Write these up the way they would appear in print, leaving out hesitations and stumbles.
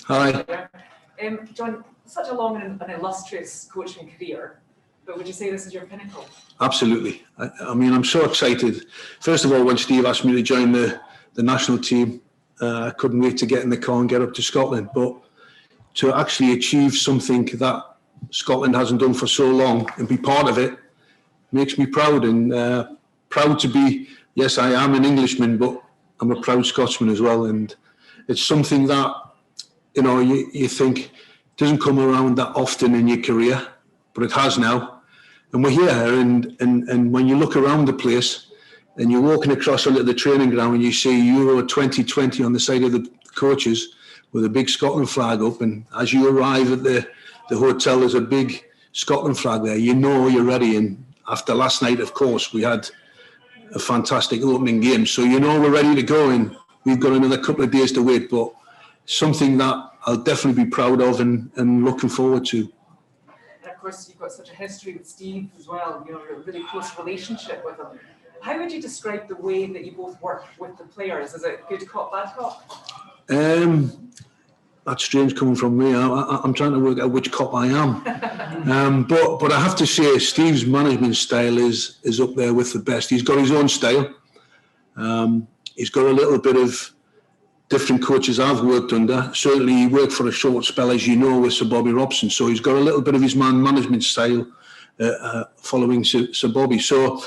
Hi. John, such a long and illustrious coaching career, but would you say this is your pinnacle? Absolutely. I mean, I'm so excited. First of all, when Steve asked me to join the national team, I couldn't wait to get in the car and get up to Scotland. But to actually achieve something that Scotland hasn't done for so long and be part of it makes me proud, and proud to be, yes, I am an Englishman, but I'm a proud Scotsman as well. And it's something that, you know, you think doesn't come around that often in your career, but it has now. And we're here, and when you look around the place and you're walking across the training ground and you see Euro 2020 on the side of the coaches with a big Scotland flag up, and as you arrive at the hotel, there's a big Scotland flag there, you know you're ready. And after last night, of course, we had a fantastic opening game, so you know we're ready to go, and we've got another couple of days to wait, but something that I'll definitely be proud of and looking forward to. And of course, you've got such a history with Steve as well, you know, a really close relationship with him. How would you describe the way that you both work with the players? Is it good cop, bad cop? That's strange coming from me. I'm trying to work out which cop I am. But I have to say, Steve's management style is up there with the best. He's got his own style. He's got a little bit of different coaches I've worked under. Certainly he worked for a short spell, as you know, with Sir Bobby Robson. So he's got a little bit of his man management style following Sir Bobby. So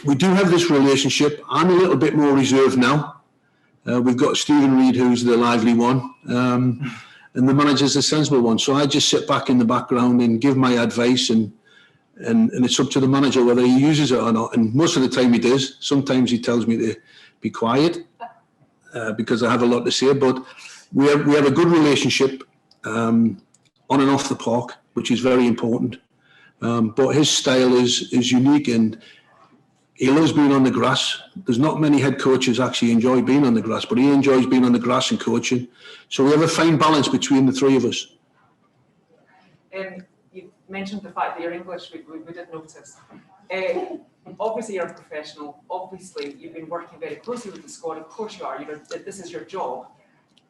we do have this relationship. I'm a little bit more reserved now. We've got Stephen Reid, who's the lively one, and the manager's the sensible one. So I just sit back in the background and give my advice, and it's up to the manager whether he uses it or not. And most of the time he does. Sometimes he tells me to be quiet because I have a lot to say. But we have a good relationship on and off the park, which is very important. But his style is unique, and he loves being on the grass. There's not many head coaches actually enjoy being on the grass, but he enjoys being on the grass and coaching. So we have a fine balance between the three of us. You mentioned the fact that you're English, we did notice. Obviously you're a professional. Obviously you've been working very closely with the squad. Of course you are. This is your job.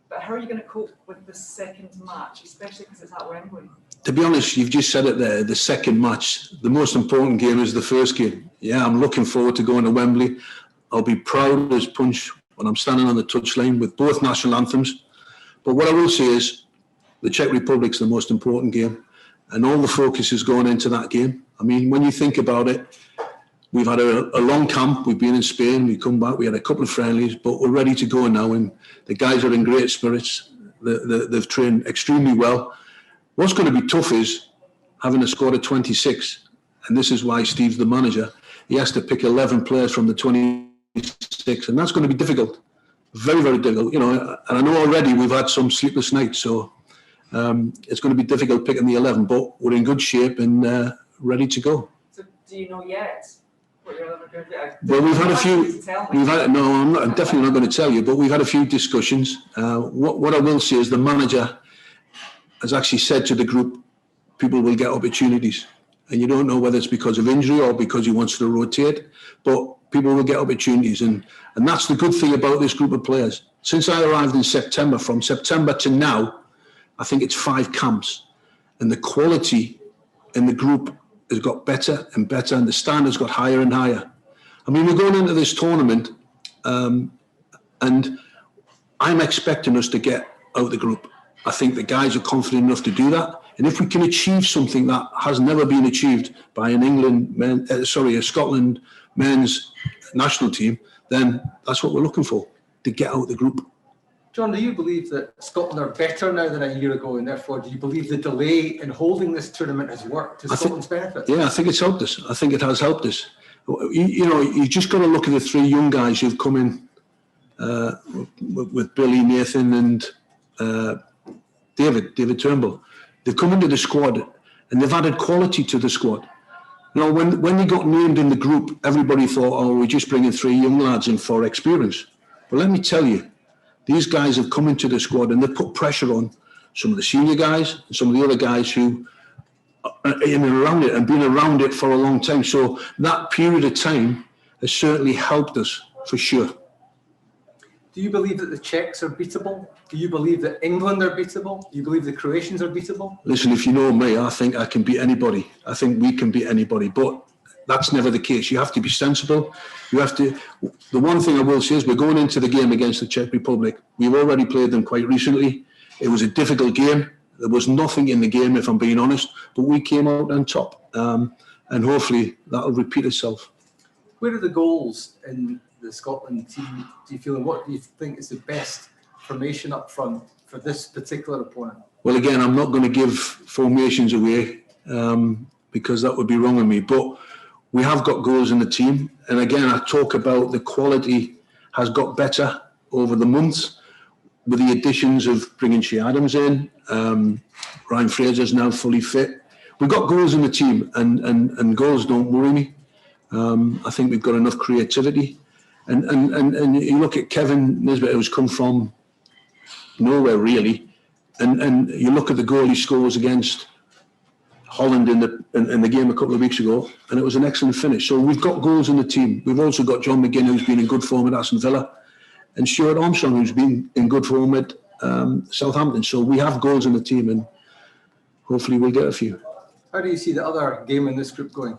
But how are you going to cope with the second match, especially because it's at Wembley? To be honest, you've just said it there, the second match. The most important game is the first game. Yeah, I'm looking forward to going to Wembley. I'll be proud as punch when I'm standing on the touchline with both national anthems. But what I will say is the Czech Republic's the most important game, and all the focus is going into that game. I mean, when you think about it, we've had a long camp. We've been in Spain. We come back. We had a couple of friendlies, but we're ready to go now, and the guys are in great spirits. They've trained extremely well. What's going to be tough is having a squad of 26, and this is why Steve's the manager. He has to pick 11 players from the 26, and that's going to be difficult, very, very difficult. You know, and I know already we've had some sleepless nights, so it's going to be difficult picking the 11. But we're in good shape and ready to go. So, do you know yet what your 11 are going to be? Well, we've had a few. I'm definitely not going to tell you, but we've had a few discussions. What I will say is the manager has actually said to the group, people will get opportunities. And you don't know whether it's because of injury or because he wants to rotate, but people will get opportunities. And that's the good thing about this group of players. Since I arrived in September, from September to now, I think it's 5 camps. And the quality in the group has got better and better, and the standards got higher and higher. I mean, we're going into this tournament, and I'm expecting us to get out of the group. I think the guys are confident enough to do that. And if we can achieve something that has never been achieved by a Scotland men's national team, then that's what we're looking for, to get out of the group. John, do you believe that Scotland are better now than a year ago, and therefore do you believe the delay in holding this tournament has worked to Scotland's benefit? Yeah, I think it's helped us. I think it has helped us. You know, you just got to look at the 3 young guys who've come in with Billy, Nathan and David Turnbull. They've come into the squad and they've added quality to the squad. You know, when they got named in the group, everybody thought, oh, we're just bringing 3 young lads in for experience. But let me tell you, these guys have come into the squad and they've put pressure on some of the senior guys and some of the other guys who are in and around it and been around it for a long time. So that period of time has certainly helped us for sure. Do you believe that the Czechs are beatable? Do you believe that England are beatable? Do you believe the Croatians are beatable? Listen, if you know me, I think I can beat anybody. I think we can beat anybody, but that's never the case. You have to be sensible. You have to. The one thing I will say is we're going into the game against the Czech Republic. We've already played them quite recently. It was a difficult game. There was nothing in the game, if I'm being honest, but we came out on top, and hopefully that'll repeat itself. Where are the goals in the Scotland team, do you feel, and what do you think is the best formation up front for this particular opponent? Well, again, I'm not going to give formations away because that would be wrong of me, but we have got goals in the team. And again, I talk about the quality has got better over the months with the additions of bringing Shea Adams in. Ryan Fraser's now fully fit. We've got goals in the team, and goals don't worry me. I think we've got enough creativity. And you look at Kevin Nisbet, who's come from nowhere really, and you look at the goal he scores against Holland in the game a couple of weeks ago, and it was an excellent finish. So we've got goals in the team. We've also got John McGinn, who's been in good form at Aston Villa, and Stuart Armstrong, who's been in good form at Southampton. So we have goals in the team, and hopefully we'll get a few. How do you see the other game in this group going?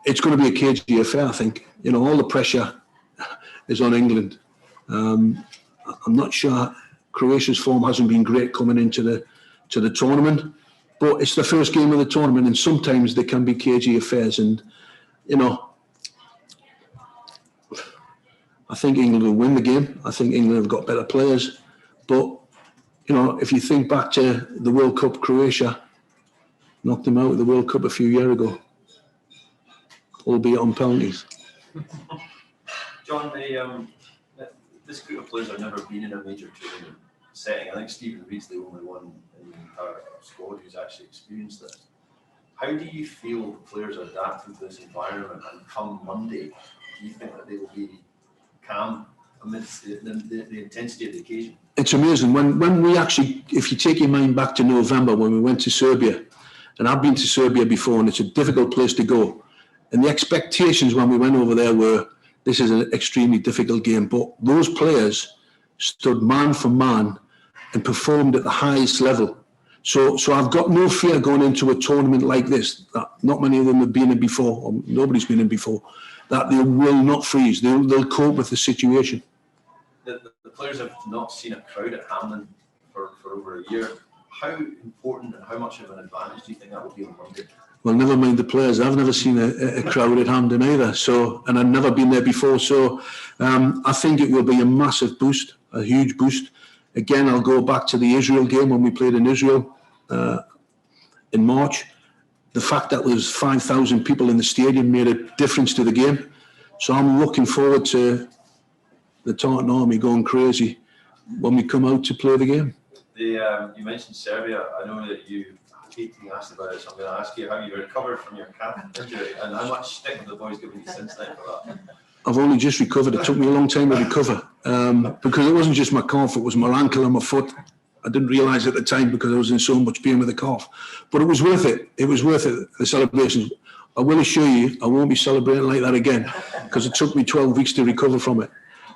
It's going to be a cagey affair, I think. You know, all the pressure is on England. I'm not sure Croatia's form hasn't been great coming into the tournament, but it's the first game of the tournament, and sometimes they can be cagey affairs. And you know, I think England will win the game. I think England have got better players, but you know, if you think back to the World Cup, Croatia knocked them out of the World Cup a few years ago, albeit on penalties. John, this group of players have never been in a major tournament setting. I think Stephen Reid's the only one in the entire squad who's actually experienced this. How do you feel the players are adapting to this environment, and come Monday, do you think that they will be calm amidst the intensity of the occasion? It's amazing. When we actually, if you take your mind back to November when we went to Serbia, and I've been to Serbia before, and it's a difficult place to go. And the expectations when we went over there were, this is an extremely difficult game. But those players stood man for man and performed at the highest level. So I've got no fear going into a tournament like this. That not many of them have been in before, or nobody's been in before, that they will not freeze. They'll cope with the situation. The players have not seen a crowd at Hampden for over a year. How important and how much of an advantage do you think that will be on Monday? Well, never mind the players. I've never seen a crowd at Hampden either. So, and I've never been there before. So, I think it will be a massive boost, a huge boost. Again, I'll go back to the Israel game when we played in Israel in March. The fact that there was 5,000 people in the stadium made a difference to the game. So I'm looking forward to the Tartan Army going crazy when we come out to play the game. You mentioned Serbia. I know that you hate being asked about it, so I'm going to ask you how you recovered from your calf injury and how much stick have the boys given you since then for that? I've only just recovered. It took me a long time to recover because it wasn't just my calf, it was my ankle and my foot. I didn't realise at the time because I was in so much pain with the calf. But it was worth it. It was worth it, the celebrations. I will assure you, I won't be celebrating like that again because it took me 12 weeks to recover from it.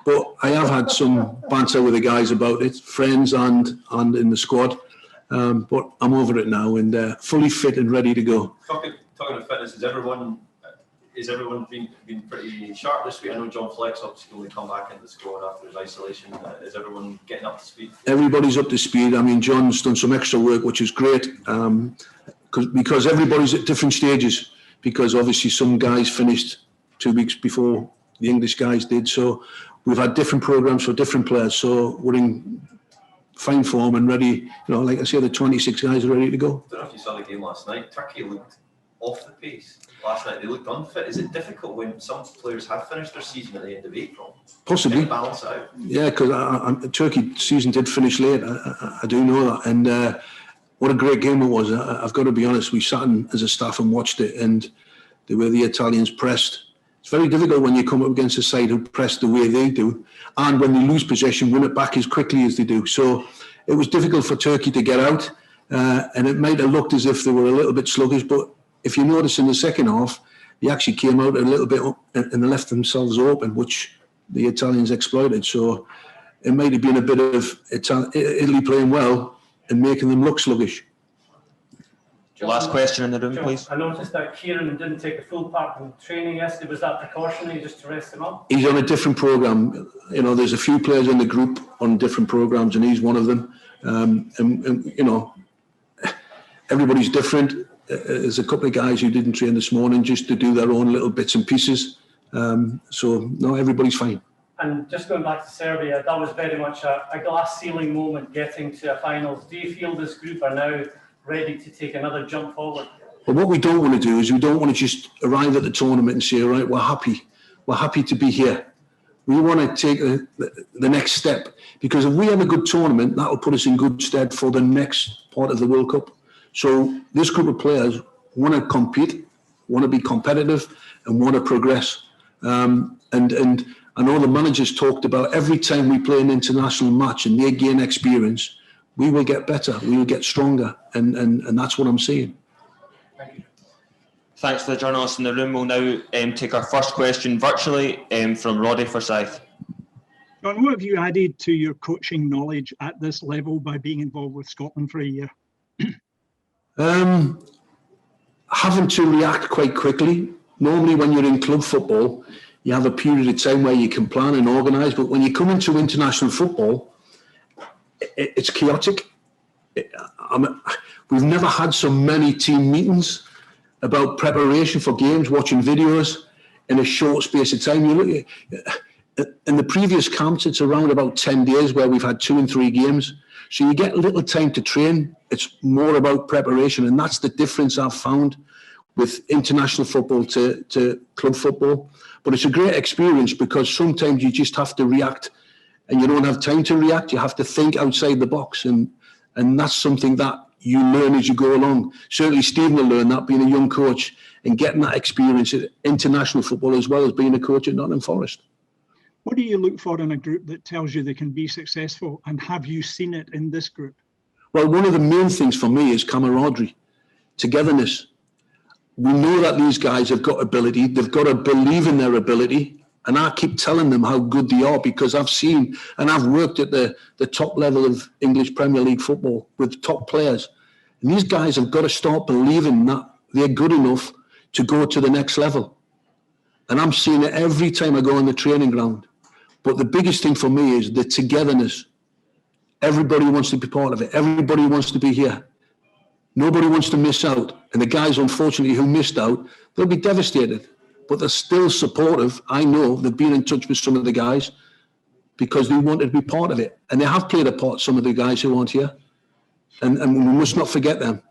But I have had some banter with the guys about it, friends and in the squad. But I'm over it now and fully fit and ready to go. Talking of fitness, is everyone been pretty sharp this week? I know John Fleck's obviously only come back into the squad after his isolation. Is everyone getting up to speed? Everybody's up to speed. I mean, John's done some extra work, which is great because everybody's at different stages. Because obviously some guys finished 2 weeks before the English guys did. So we've had different programs for different players. So we're in fine form and ready. You know, like I say, the 26 guys are ready to go. I don't know if you saw the game last night. Turkey looked off the pace last night. They looked unfit. Is it difficult when some players have finished their season at the end of April? Possibly. To balance out? Yeah, because Turkey season did finish late. I do know that. And what a great game it was. I've got to be honest, we sat in as a staff and watched it, and the way the Italians pressed. It's very difficult when you come up against a side who press the way they do, and when they lose possession, win it back as quickly as they do. So it was difficult for Turkey to get out, and it might have looked as if they were a little bit sluggish, but if you notice in the second half, they actually came out a little bit up and they left themselves open, which the Italians exploited. So it might have been a bit of Italy playing well and making them look sluggish. Last question in the room, please. I noticed that Kieran didn't take a full part in training yesterday. Was that precautionary just to rest him up? He's on a different programme. You know, there's a few players in the group on different programmes, and he's one of them. And you know, everybody's different. There's a couple of guys who didn't train this morning just to do their own little bits and pieces. So, no, everybody's fine. And just going back to Serbia, that was very much a glass ceiling moment getting to a finals. Do you feel this group are now ready to take another jump forward? But what we don't want to do is we don't want to just arrive at the tournament and say, all right, we're happy to be here. We want to take the next step, because if we have a good tournament, that will put us in good stead for the next part of the World Cup. So this group of players want to compete, want to be competitive, and want to progress. And I know the managers talked about every time we play an international match and they gain experience, we will get better, we will get stronger, and that's what I'm seeing. Thank you. Thanks to the journalists in the room. We'll now take our first question virtually from Roddy Forsyth. John, what have you added to your coaching knowledge at this level by being involved with Scotland for a year? Having to react quite quickly. Normally when you're in club football, you have a period of time where you can plan and organise, but when you come into international football, it's chaotic. We've never had so many team meetings about preparation for games, watching videos in a short space of time. You look at, in the previous camps, it's around about 10 days where we've had 2 and 3 games. So you get little time to train. It's more about preparation, and that's the difference I've found with international football to club football. But it's a great experience because sometimes you just have to react, and you don't have time to react. You have to think outside the box, and that's something that you learn as you go along. Certainly Stephen will learn that, being a young coach and getting that experience at international football as well as being a coach at Nottingham Forest. What do you look for in a group that tells you they can be successful, and have you seen it in this group? Well, one of the main things for me is camaraderie, togetherness. We know that these guys have got ability. They've got to believe in their ability. And I keep telling them how good they are, because I've seen and I've worked at the top level of English Premier League football with top players. And these guys have got to start believing that they're good enough to go to the next level. And I'm seeing it every time I go on the training ground. But the biggest thing for me is the togetherness. Everybody wants to be part of it. Everybody wants to be here. Nobody wants to miss out. And the guys, unfortunately, who missed out, they'll be devastated. But they're still supportive. I know they've been in touch with some of the guys because they wanted to be part of it. And they have played a part, some of the guys who aren't here. And we must not forget them.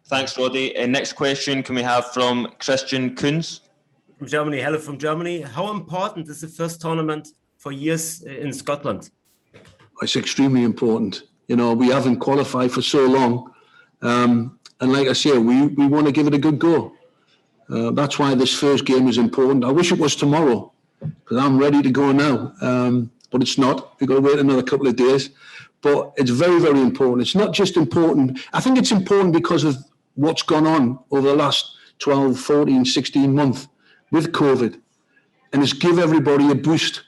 Thanks, Roddy. Next question can we have from Christian Kunz? From Germany. Hello from Germany. How important is the first tournament for years in Scotland? It's extremely important. You know, we haven't qualified for so long. And like I say, we want to give it a good go. That's why this first game is important. I wish it was tomorrow, because I'm ready to go now. But it's not. We've got to wait another couple of days. But it's very, very important. It's not just important. I think it's important because of what's gone on over the last 12, 14, 16 months with COVID. And it's give everybody a boost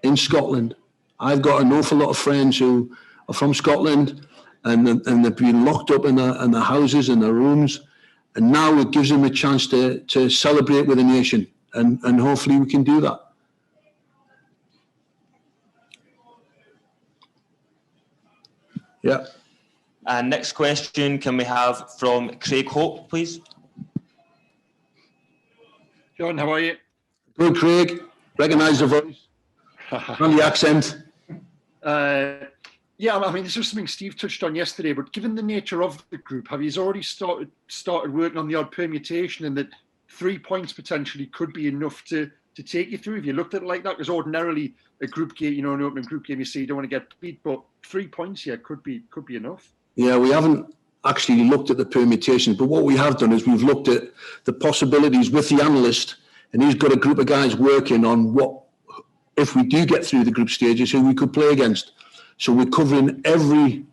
in Scotland. I've got an awful lot of friends who are from Scotland, and they've been locked up in their houses and their rooms. And now it gives them a chance to celebrate with the nation. And hopefully we can do that. Yeah. And next question can we have from Craig Hope, please? John, how are you? Good, Craig. Recognise the voice and the accent. Yeah, I mean, this was something Steve touched on yesterday, but given the nature of the group, have you already started working on the odd permutation, and that 3 points potentially could be enough to take you through? Have you looked at it like that? Because ordinarily a group game, you know, an opening group game, you say you don't want to get beat, but 3 points here could be enough. Yeah, we haven't actually looked at the permutations, but what we have done is we've looked at the possibilities with the analyst, and he's got a group of guys working on what, if we do get through the group stages, who we could play against. So we're covering every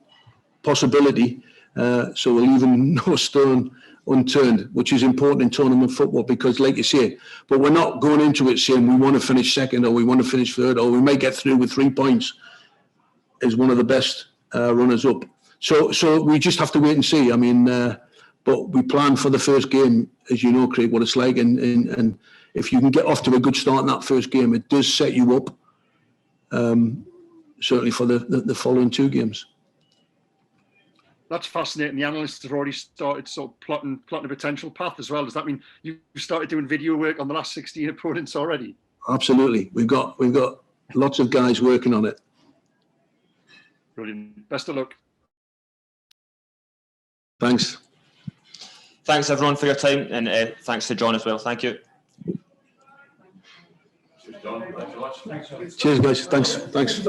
possibility, So we're leaving no stone unturned, which is important in tournament football because, like you say, but we're not going into it saying we want to finish second or we want to finish third or we may get through with 3 points as one of the best runners up. So we just have to wait and see. I mean, but we plan for the first game, as you know, Craig, what it's like. And if you can get off to a good start in that first game, it does set you up, certainly for the following 2 games. That's fascinating. The analysts have already started sort of plotting a potential path as well. Does that mean you've started doing video work on the last 16 opponents already? Absolutely. We've got lots of guys working on it. Brilliant. Best of luck. Thanks. Thanks everyone for your time, and thanks to John as well. Thank you. John, thanks so much. Cheers, guys. Thanks.